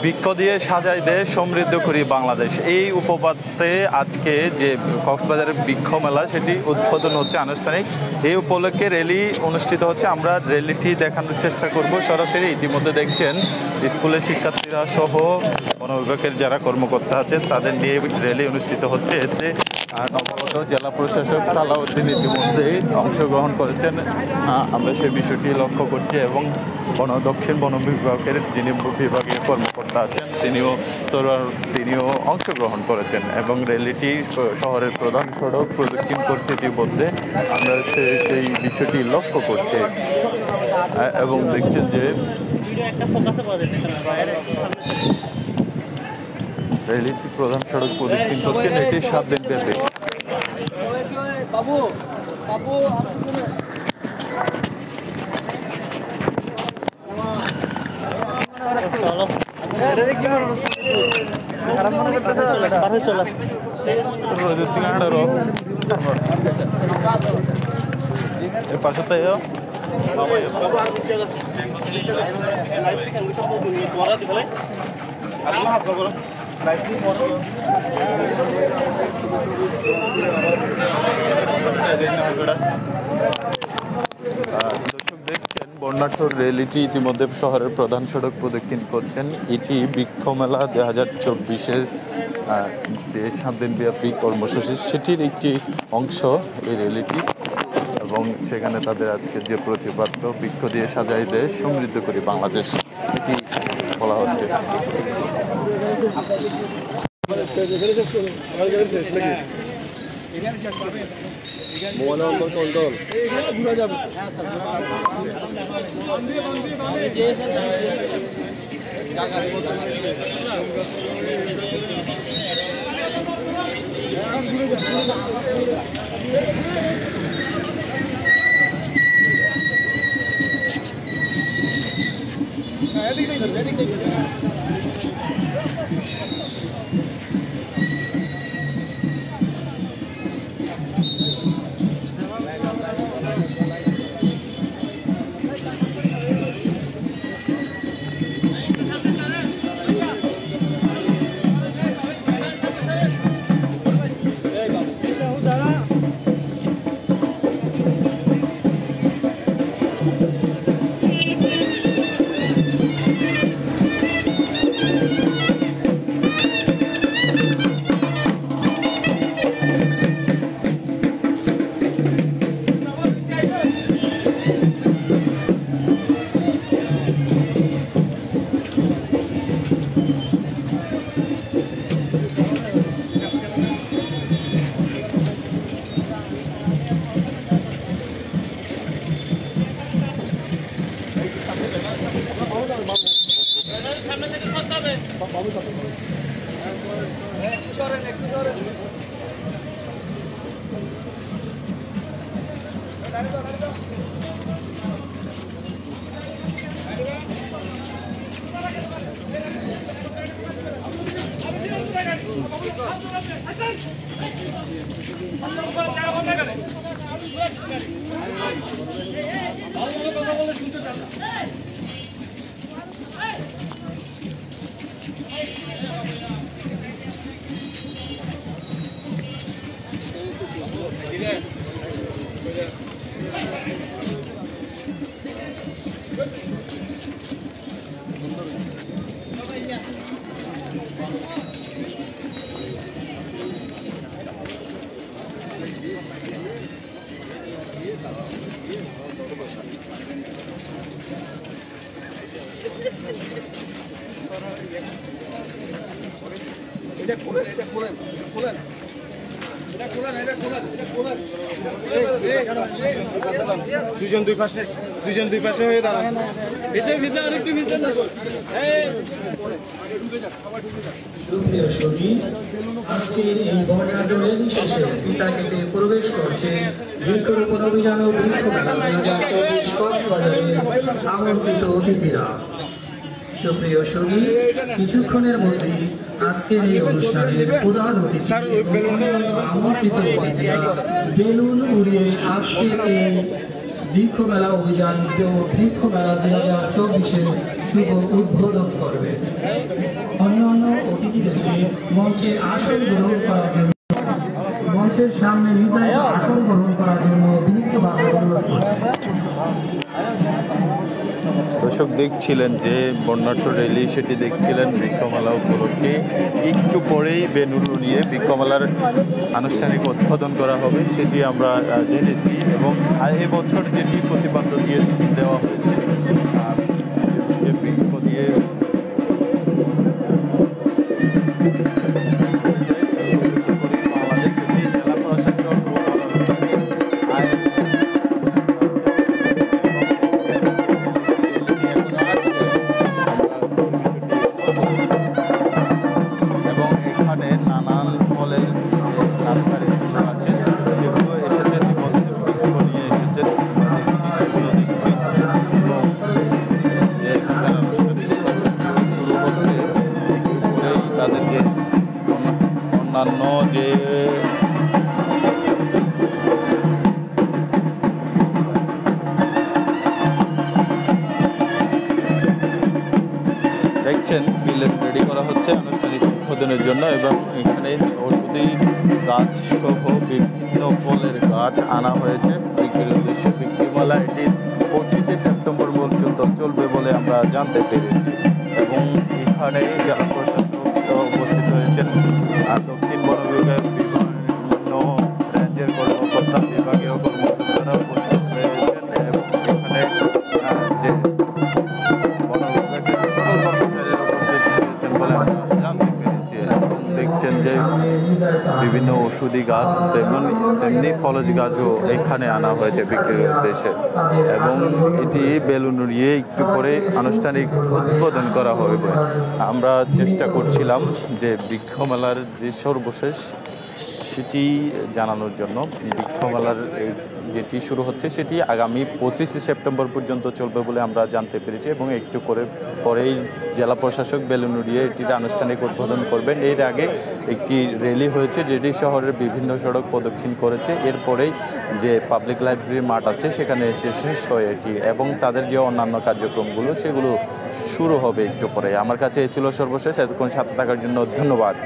বৃক্ষ দিয়ে সাজাই দেশ, সমৃদ্ধ করি বাংলাদেশ, এই উপপাদ্যে আজকে যে কক্সবাজারের বৃক্ষ মেলা সেটি উদ্বোধন হচ্ছে আনুষ্ঠানিক। এই উপলক্ষে র্যালি অনুষ্ঠিত হচ্ছে। আমরা র্যালিটি দেখানোর চেষ্টা করব সরাসরি। ইতিমধ্যে দেখছেন স্কুলের শিক্ষার্থীরা সহ বন বিভাগের যারা কর্মকর্তা আছেন তাদের নিয়ে র্যালি অনুষ্ঠিত হচ্ছে। এতে নবাগত জেলা প্রশাসক সালাউদ্দিন ইতিমধ্যেই অংশগ্রহণ করেছেন, আমরা সেই বিষয়টি লক্ষ্য করছি। এবং দক্ষিণ বন বিভাগের যিনি বিভাগীয় কর্মকর্তা আছেন তিনিও অংশগ্রহণ করেছেন এবং র্যালিটি শহরের প্রধান সড়ক প্রদক্ষিণ করছে। ইতিমধ্যে আমরা সেই বিষয়টি লক্ষ্য করছি এবং দেখছেন যে র্যালিটি প্রধান সড়ক প্রদক্ষিণ করছেন। এটি 7 দিন ব্যাপী। দেখছেন বর্ণাঢ্য র্যালিটি ইতিমধ্যে শহরের প্রধান সড়ক প্রদক্ষিণ করছেন। এটি বৃক্ষ মেলা 2024-এর যে 7 দিনব্যাপী কর্মসূচি সেটির একটি অংশ এই র্যালিটি। এবং সেখানে তাদের আজকে যে প্রতিপাদ্য, বৃক্ষ দিয়ে সাজাই দেশ, সমৃদ্ধ করি বাংলাদেশ, এটি বলা হচ্ছে। দুইজন দুই পাশে হয়ে দাঁড়ান। সুপ্রিয় সঙ্গী, আজকের এই বর্ণাঢ্য র্যালি শেষে ফিতা কেটে প্রবেশ করছে বৃক্ষরোপণ অভিযান ও বৃক্ষ মেলা 2024 কক্সবাজারের আমন্ত্রিত অতিথিরা। সুপ্রিয় সঙ্গী, কিছুক্ষণের মধ্যেই আজকের এই অনুষ্ঠানের প্রধান অতিথি এবং অন্যান্য আমন্ত্রিত অতিথিরা বেলুন উড়িয়ে আজকের এই বৃক্ষ মেলা অভিযান ও বৃক্ষ মেলা 2024-এর শুভ উদ্বোধন করবে। মঞ্চে আসন গ্রহণ করার জন্য মঞ্চের সামনে নির্ধারিত আসন গ্রহণ করার জন্য বিনীতভাবে অনুরোধ করছি। দর্শক দেখছিলেন যে বর্ণাঢ্য র্যালি, সেটি দেখছিলেন বৃক্ষমেলা উপলক্ষে। একটু পরেই বেলুন উড়িয়ে বৃক্ষমেলার আনুষ্ঠানিক উদ্বোধন করা হবে, সেটি আমরা জেনেছি। এবং এবছর যেটি প্রতিপাদ্য দিয়ে দেওয়া হয়েছে, যে বৃক্ষ দিয়ে বাংলাদেশ জেলা প্রশাসন এবং এখানে নানান ফলের নার্সারিগুলো আছে, সেগুলো এসেছে ইতিমধ্যে বৃক্ষ নিয়ে এসেছে, সেগুলো দেখছি। এবং যে আনুষ্ঠানিকতা শুরু হচ্ছে, একটু করেই তাদের যে অন্যান্য যে দেখছেন বিলেট রেডি করা হচ্ছে আনুষ্ঠানিক উদ্বোধনের জন্য। এবং এখানে ঔষধি গাছ সহ বিভিন্ন ফলের গাছ আনা হয়েছে বিক্রির উদ্দেশ্যে। বৃক্ষমেলা এটি 25শে সেপ্টেম্বর পর্যন্ত চলবে বলে আমরা জানতে পেরেছি। এবং এখানে জেলা প্রশাসক উপস্থিত হয়েছেন, দক্ষিণ বন বিভাগের বিভিন্ন রেঞ্জের কর্মকর্তা, বিভাগীয় কর্মকর্তারা উপস্থিত হয়েছেন। এবং এখানে যে বন বিভাগের সকল কর্মচারীরা উপস্থিত হয়েছেন বলে আমরা জানতে পেরেছি। এবং দেখছেন যে বিভিন্ন ওষুধি গাছ তেমনি ফলজ গাছও এখানে আনা হয়েছে বিক্রির উদ্দেশ্যে। এবং এটি বেলুন উড়িয়ে একটু করে আনুষ্ঠানিক উদ্বোধন করা হবে। আমরা চেষ্টা করছিলাম যে বৃক্ষমেলার যে সর্বশেষ সেটি জানানোর জন্য। বৃক্ষমেলার যেটি শুরু হচ্ছে সেটি আগামী 25শে সেপ্টেম্বর পর্যন্ত চলবে বলে আমরা জানতে পেরেছি। এবং একটু করে পরেই জেলা প্রশাসক বেলুন উড়িয়ে এটির আনুষ্ঠানিক উদ্বোধন করবেন। এর আগে একটি র্যালি হয়েছে যেটি শহরের বিভিন্ন সড়ক প্রদক্ষিণ করেছে। এরপরেই যে পাবলিক লাইব্রেরি মাঠ আছে সেখানে এসে শেষ হয় এটি। এবং তাদের যে অন্যান্য কার্যক্রমগুলো সেগুলো শুরু হবে একটু পরে। আমার কাছে এ ছিল সর্বশেষ। এতক্ষণ সাথে থাকার জন্য ধন্যবাদ।